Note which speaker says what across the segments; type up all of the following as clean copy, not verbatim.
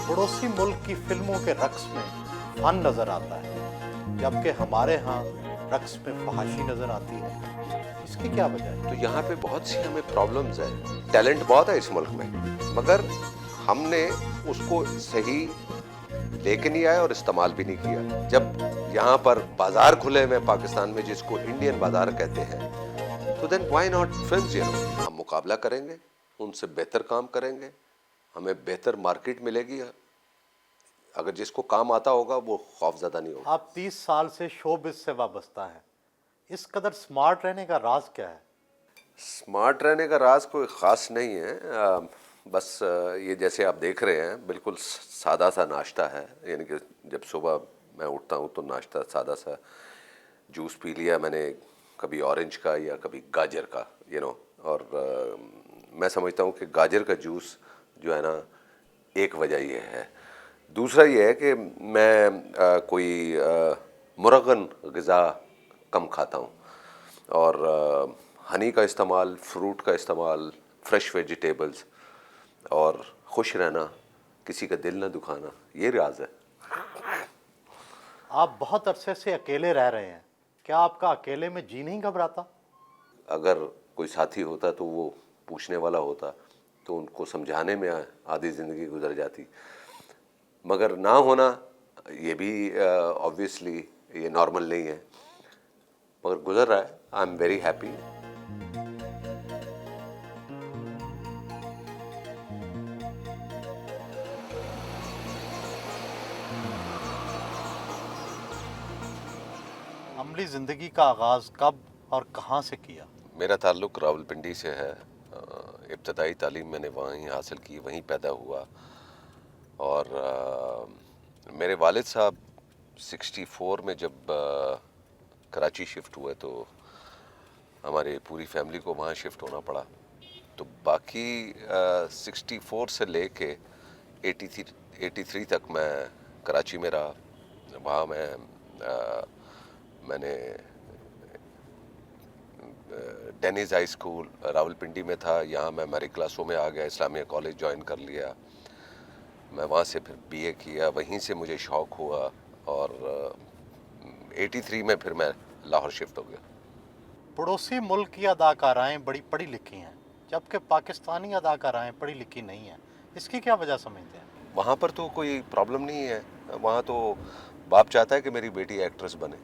Speaker 1: पड़ोसी मुल्क की फिल्मों के रक्स में फन नजर आता है, जबकि हमारे यहाँ रक्स में फहाशी नजर आती है। इसकी क्या वजह है?
Speaker 2: तो यहाँ पे बहुत सी हमें प्रॉब्लम्स है। टैलेंट बहुत है इस मुल्क में, मगर हमने उसको सही लेके नहीं आए और इस्तेमाल भी नहीं किया। जब यहाँ पर बाजार खुले हुए पाकिस्तान में, जिसको इंडियन बाजार कहते हैं, तो देन व्हाई नॉट फिल्म्स। हम मुकाबला करेंगे, उनसे बेहतर काम करेंगे, हमें बेहतर मार्केट मिलेगी। अगर जिसको काम आता होगा वो खौफजदा नहीं होगा।
Speaker 1: आप 30 साल से शोबिज से वाबस्ता हैं। इस कदर स्मार्ट रहने का राज क्या है?
Speaker 2: स्मार्ट रहने का राज कोई ख़ास नहीं है। बस ये जैसे आप देख रहे हैं, बिल्कुल सादा सा नाश्ता है। यानी कि जब सुबह मैं उठता हूँ तो नाश्ता सादा सा, जूस पी लिया मैंने, कभी ऑरेंज का या कभी गाजर का, और मैं समझता हूँ कि गाजर का जूस जो है ना, एक वजह ये है। दूसरा ये है कि मैं कोई मुरगन ग़िज़ा कम खाता हूँ, और हनी का इस्तेमाल, फ्रूट का इस्तेमाल, फ्रेश वेजिटेबल्स, और खुश रहना, किसी का दिल ना दुखाना, ये राज है।
Speaker 1: आप बहुत अरसे से अकेले रह रहे हैं, क्या आपका अकेले में जी नहीं घबराता?
Speaker 2: अगर कोई साथी होता तो वो पूछने वाला होता, तो उनको समझाने में आधी ज़िंदगी गुजर जाती। मगर ना होना ये भी ऑब्वियसली ये नॉर्मल नहीं है, मगर गुजर रहा है। I am very happy.
Speaker 1: अमली ज़िंदगी का आगाज़ कब और कहाँ से किया?
Speaker 2: मेरा ताल्लुक़ रावलपिंडी से है। इब्तदाई तालीम मैंने वहीं हासिल की, वहीं पैदा हुआ। और मेरे वालिद साहब 64 में जब कराची शिफ्ट हुए तो हमारे पूरी फैमिली को वहाँ शिफ्ट होना पड़ा। तो बाकी 64 से लेके 83 तक मैं कराची में रहा। वहाँ मैंने डेनिस हाई स्कूल रावलपिंडी में था, यहाँ मैं मेरी क्लासों में आ गया, इस्लामिया कॉलेज ज्वाइन कर लिया। मैं वहाँ से फिर बीए किया, वहीं से मुझे शौक़ हुआ, और 83 में फिर मैं लाहौर शिफ्ट हो गया।
Speaker 1: पड़ोसी मुल्क की अदाकाराएं बड़ी पढ़ी लिखी हैं, जबकि पाकिस्तानी अदाकाराएं पढ़ी लिखी नहीं हैं। इसकी क्या वजह समझते हैं?
Speaker 2: वहाँ पर तो कोई प्रॉब्लम नहीं है। वहाँ तो बाप चाहता है कि मेरी बेटी एक्ट्रेस बने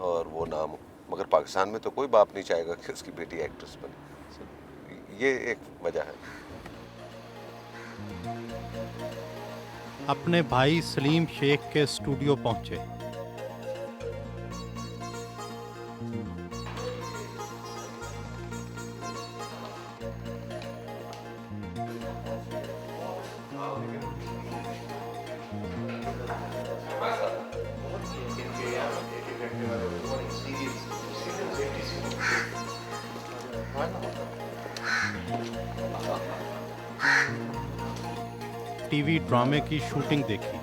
Speaker 2: और वो नाम हो, मगर पाकिस्तान में तो कोई बाप नहीं चाहेगा कि उसकी बेटी एक्ट्रेस बने। ये एक वजह है।
Speaker 1: अपने भाई सलीम शेख के स्टूडियो पहुंचे। टीवी ड्रामे की शूटिंग देखी।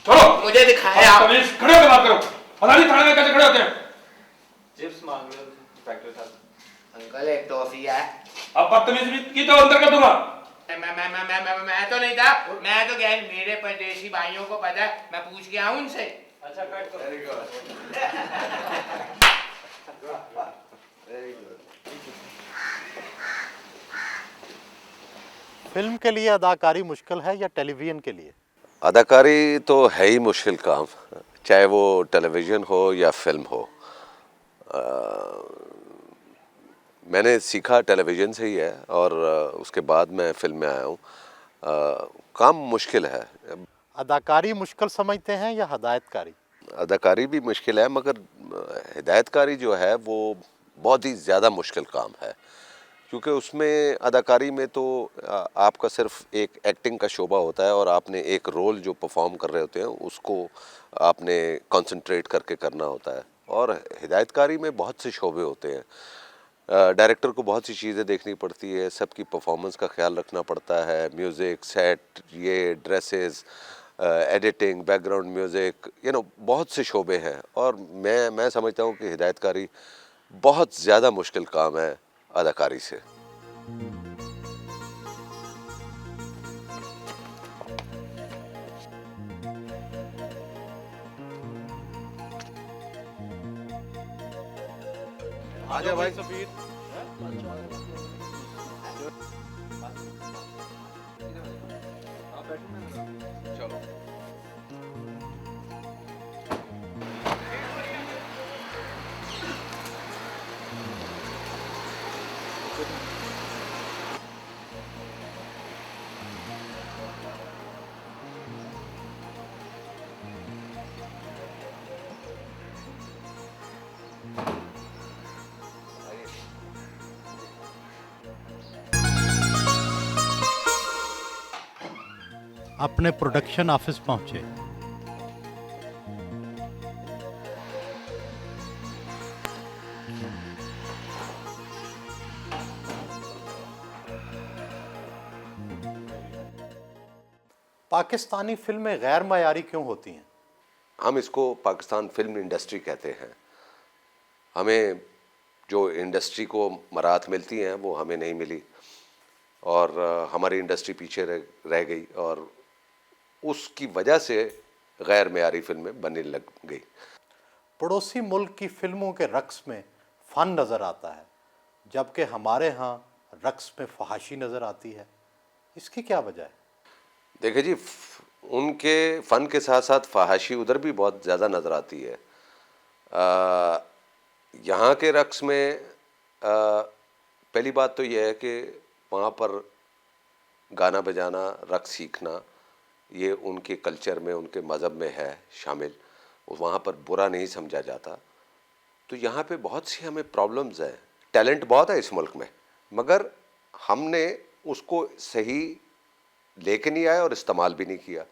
Speaker 3: छोड़ो,
Speaker 4: मुझे दिखाया आप।
Speaker 3: तमीज खड़े होकर बात करो। पता नहीं थाने में कैसे खड़े होते हैं।
Speaker 4: चिप्स मांग रहे हो फैक्ट्री साहब। अंकल एक टॉफी है।
Speaker 3: अब बदतमीजी की तो अंदर कर दूंगा।
Speaker 4: मैं तो नहीं था, मैं तो गया। मेरे परदेशी भाइयों को पता है, मैं पूछ के आऊं उनसे। अच्छा कट करो। Very good. Very good.
Speaker 1: Film के लिए अदाकारी मुश्किल है या टेलीविज़न के लिए?
Speaker 2: अदाकारी तो है ही मुश्किल काम, चाहे वो टेलीविज़न हो या फिल्म हो। मैंने सीखा टेलीविज़न से ही है, और उसके बाद मैं फिल्म में आया हूँ। काम मुश्किल है।
Speaker 1: अदाकारी मुश्किल समझते हैं या हदायतकारी?
Speaker 2: अदाकारी भी मुश्किल है, मगर हिदायतकारी जो है वो बहुत ही ज़्यादा मुश्किल काम है, क्योंकि उसमें अदाकारी में तो आपका सिर्फ एक एक्टिंग का शोबा होता है, और आपने एक रोल जो परफॉर्म कर रहे होते हैं उसको आपने कंसंट्रेट करके करना होता है। और हिदायतकारी में बहुत से शोबे होते हैं। डायरेक्टर को बहुत सी चीज़ें देखनी पड़ती है, सबकी परफॉर्मेंस का ख्याल रखना पड़ता है, म्यूज़िक, सेट, ये ड्रेसेस, एडिटिंग, बैकग्राउंड म्यूज़िक, बहुत से शोबे हैं। और मैं समझता हूँ कि हिदायतकारी बहुत ज़्यादा मुश्किल काम है अदाकारी से। आजा भाई। चलो।
Speaker 1: अपने प्रोडक्शन ऑफिस पहुंचे। पाकिस्तानी फिल्में गैर मयारी क्यों होती हैं?
Speaker 2: हम इसको पाकिस्तान फिल्म इंडस्ट्री कहते हैं। हमें जो इंडस्ट्री को मराहत मिलती हैं वो हमें नहीं मिली, और हमारी इंडस्ट्री पीछे रह गई, और उसकी वजह से गैर मयारी फिल्में बनने लग गई।
Speaker 1: पड़ोसी मुल्क की फिल्मों के रक्स में फन नज़र आता है, जबकि हमारे यहाँ रक्स में फहाशी नज़र आती है। इसकी क्या वजह है?
Speaker 2: देखिए जी, उनके फ़न के साथ साथ फहाशी उधर भी बहुत ज़्यादा नज़र आती है। यहाँ के रक्स में पहली बात तो यह है कि वहाँ पर गाना बजाना, रक्स सीखना, ये उनके कल्चर में, उनके मज़हब में है शामिल। वहाँ पर बुरा नहीं समझा जाता। तो यहाँ पे बहुत सी हमें प्रॉब्लम्स हैं। टैलेंट बहुत है इस मुल्क में, मगर हमने उसको सही लेके नहीं आए और इस्तेमाल भी नहीं किया।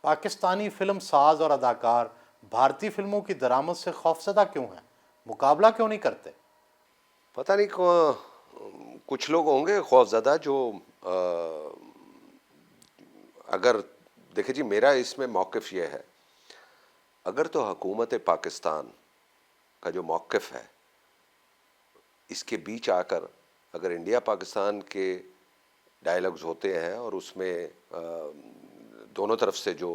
Speaker 1: पाकिस्तानी फिल्म साज और अदाकार भारतीय फिल्मों की दरामद से खौफजदा क्यों हैं? मुकाबला क्यों नहीं करते?
Speaker 2: पता नहीं कुछ लोग होंगे खौफज़दा जो अगर देखिए जी, मेरा इसमें मौक़िफ़ ये है, अगर तो हुकूमत पाकिस्तान का जो मौक़िफ़ है, इसके बीच आकर अगर इंडिया पाकिस्तान के डायलॉग्स होते हैं और उसमें दोनों तरफ से जो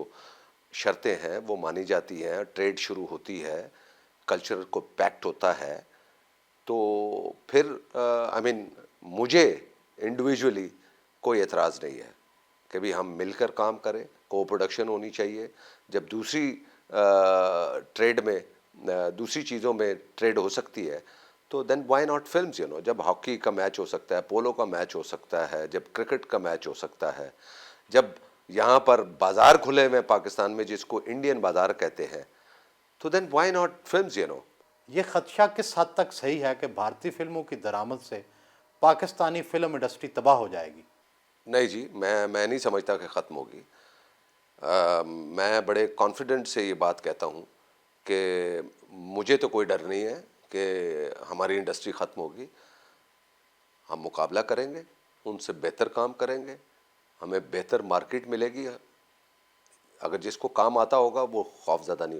Speaker 2: शर्तें हैं वो मानी जाती हैं, ट्रेड शुरू होती है, कल्चर को पैक्ट होता है, तो फिर मुझे इंडिविजुअली कोई एतराज़ नहीं है कि भी हम मिलकर काम करें, को प्रोडक्शन होनी चाहिए। जब दूसरी ट्रेड में, दूसरी चीज़ों में ट्रेड हो सकती है, तो देन व्हाई नॉट फिल्म्स, जब हॉकी का मैच हो सकता है, पोलो का मैच हो सकता है, जब क्रिकेट का मैच हो सकता है, जब यहाँ पर बाज़ार खुले हुए पाकिस्तान में जिसको इंडियन बाज़ार कहते हैं, तो देन व्हाई नॉट फिल्म्स।
Speaker 1: ये खदशा किस हद तक सही है कि भारतीय फिल्मों की दरामद से पाकिस्तानी फिल्म इंडस्ट्री तबाह हो जाएगी?
Speaker 2: नहीं जी, मैं नहीं समझता कि ख़त्म होगी। मैं बड़े कॉन्फिडेंट से ये बात कहता हूँ कि मुझे तो कोई डर नहीं है कि हमारी इंडस्ट्री ख़त्म होगी। हम मुकाबला करेंगे, उनसे बेहतर काम करेंगे, हमें बेहतर मार्केट मिलेगी। अगर जिसको काम आता होगा वो खौफज़दा नहीं होगा।